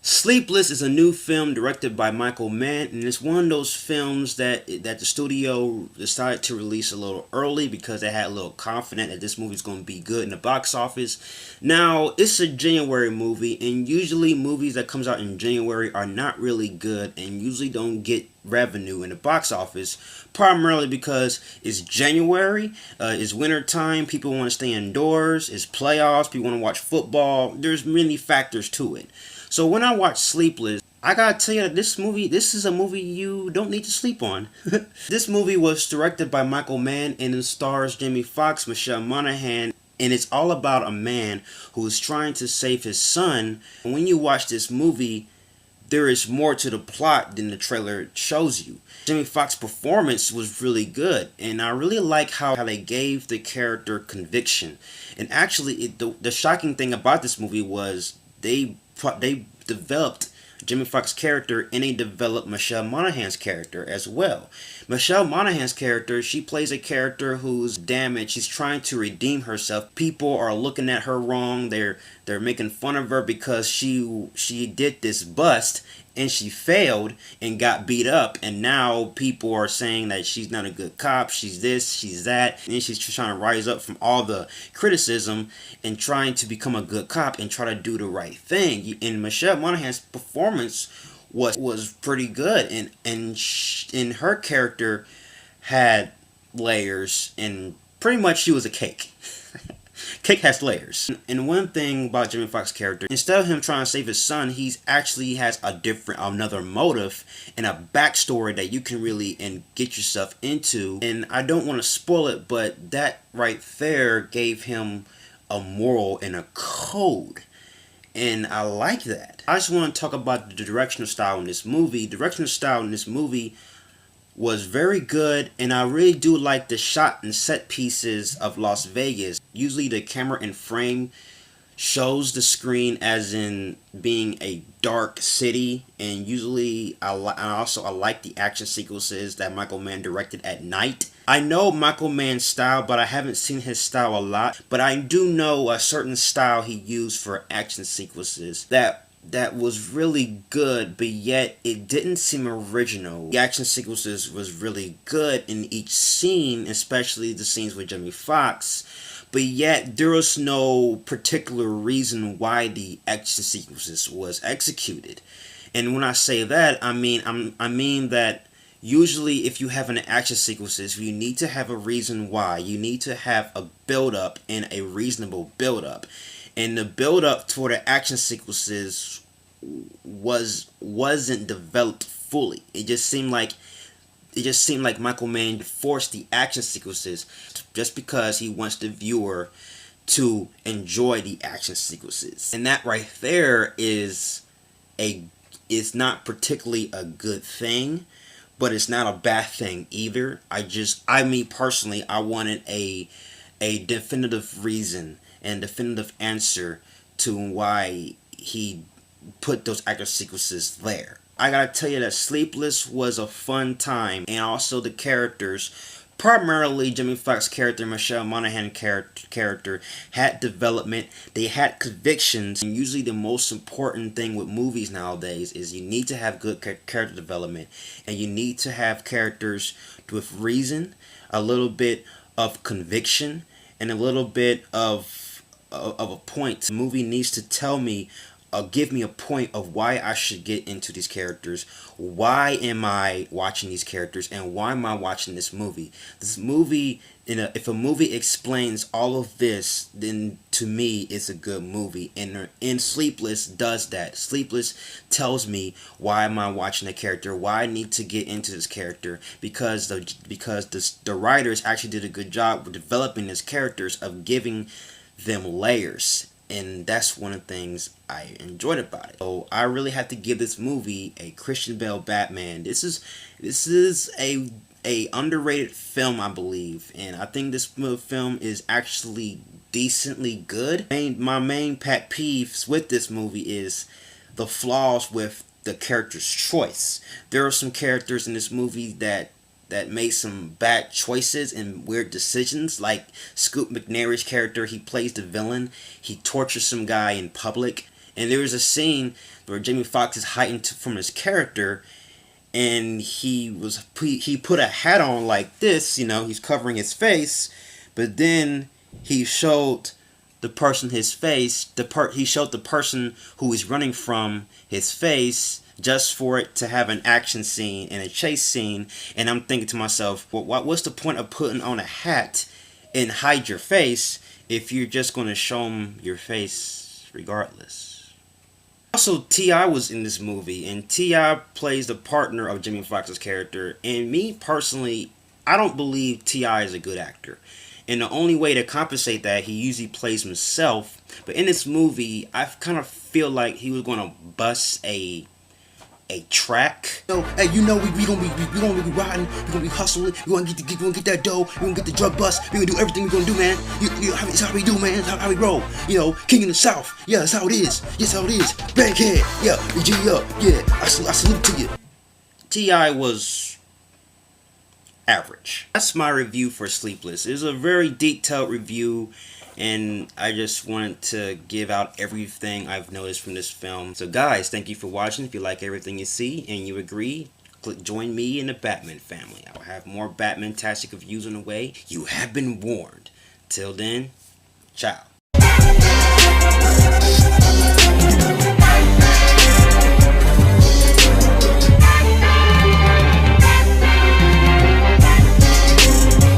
Sleepless is a new film directed by Mann, and it's one of those films that the studio decided to release a little early because they had a little confident that this movie's going to be good in the box office. Now, it's a January movie, and usually movies that comes out in January are not really good and usually don't get revenue in the box office, primarily because it's January, it's winter time, people want to stay indoors, it's playoffs, people want to watch football. There's many factors to it. So when I watch Sleepless, I gotta tell you that this is a movie you don't need to sleep on. This movie was directed by Mann and it stars Jamie Foxx, Michelle Monaghan, and it's all about a man who is trying to save his son. And when you watch this movie, there is more to the plot than the trailer shows you. Jamie Foxx's performance was really good, and I really like how they gave the character conviction. And actually, the shocking thing about this movie was they developed Jamie Foxx's character and they developed Michelle Monaghan's character as well. Michelle Monaghan's character, she plays a character who's damaged. She's trying to redeem herself. People are looking at her wrong. They're making fun of her because she did this bust and she failed and got beat up, and now people are saying that she's not a good cop, she's this, she's that, and she's trying to rise up from all the criticism and trying to become a good cop and try to do the right thing. And Michelle Monaghan's performance was pretty good, and her character had layers, and pretty much she was a cake. Cake has layers. And one thing about Jamie Foxx's character, instead of him trying to save his son, he's actually has another motive and a backstory that you can really get yourself into. And I don't want to spoil it, but that right there gave him a moral and a code. And I like that. I just want to talk about the directional style in this movie. The directional style in this movie was very good, and I really do like the shot and set pieces of Las Vegas. Usually the camera in frame shows the screen as in being a dark city, and usually I like the action sequences that Mann directed at night. I know Mann's style, but I haven't seen his style a lot, but I do know a certain style he used for action sequences that was really good, but yet it didn't seem original. The action sequences was really good in each scene, especially the scenes with Jamie Foxx, but yet there was no particular reason why the action sequences was executed. And when I say that, I mean that usually if you have an action sequences, you need to have a reason why. You need to have a build-up and a reasonable build-up. And the build-up toward the action sequences wasn't developed fully. It just seemed like Mann forced the action sequences just because he wants the viewer to enjoy the action sequences. And that right there is not particularly a good thing, but it's not a bad thing either. Me personally, I wanted a definitive reason and definitive answer to why he put those action sequences there. I gotta tell you that Sleepless was a fun time, and also the characters, primarily Jamie Foxx's character, Michelle Monaghan character, had development, they had convictions, and usually the most important thing with movies nowadays is you need to have good character development, and you need to have characters with reason, a little bit of conviction, and a little bit of a point. The movie needs to tell me, give me a point of why I should get into these characters. Why am I watching these characters, and why am I watching this movie? This movie, if a movie explains all of this, then to me it's a good movie. And Sleepless does that. Sleepless tells me why am I watching a character, why I need to get into this character, because the writers actually did a good job with developing these characters, of giving them layers. And that's one of the things I enjoyed about it. So I really have to give this movie a Christian Bale Batman. This is a underrated film, I believe, and I think this film is actually decently good. My main pet peeves with this movie is the flaws with the character's choice. There are some characters in this movie that made some bad choices and weird decisions, like Scoot McNairy's character. He plays the villain. He tortures some guy in public, And there was a scene where Jamie Foxx is hiding from his character, and he put a hat on like this, he's covering his face, but then he showed the person his face, he showed the person who he's running from his face, just for it to have an action scene and a chase scene. And I'm thinking to myself, well, what's the point of putting on a hat and hide your face if you're just going to show them your face regardless? Also, T.I. was in this movie, and T.I. plays the partner of Jamie Foxx's character, and me personally, I don't believe T.I. is a good actor. And the only way to compensate that, he usually plays himself. But in this movie, I kind of feel like he was going to bust a track. So, hey, we gonna be riding, we gonna be hustling, we gonna get that dough, we gonna get the drug bust, we gonna do everything we gonna do, man. It's how we do, man. It's how we roll. King in the South. Yeah, that's how it is. Yes, how it is. Bankhead. Yeah, we G up. Yeah, I salute to you. T.I. was average. That's my review for Sleepless. It was a very detailed review, and I just wanted to give out everything I've noticed from this film. So guys, thank you for watching. If you like everything you see and you agree, join me in the Batman family. I will have more Batman-tastic reviews on the way. You have been warned. Till then, ciao.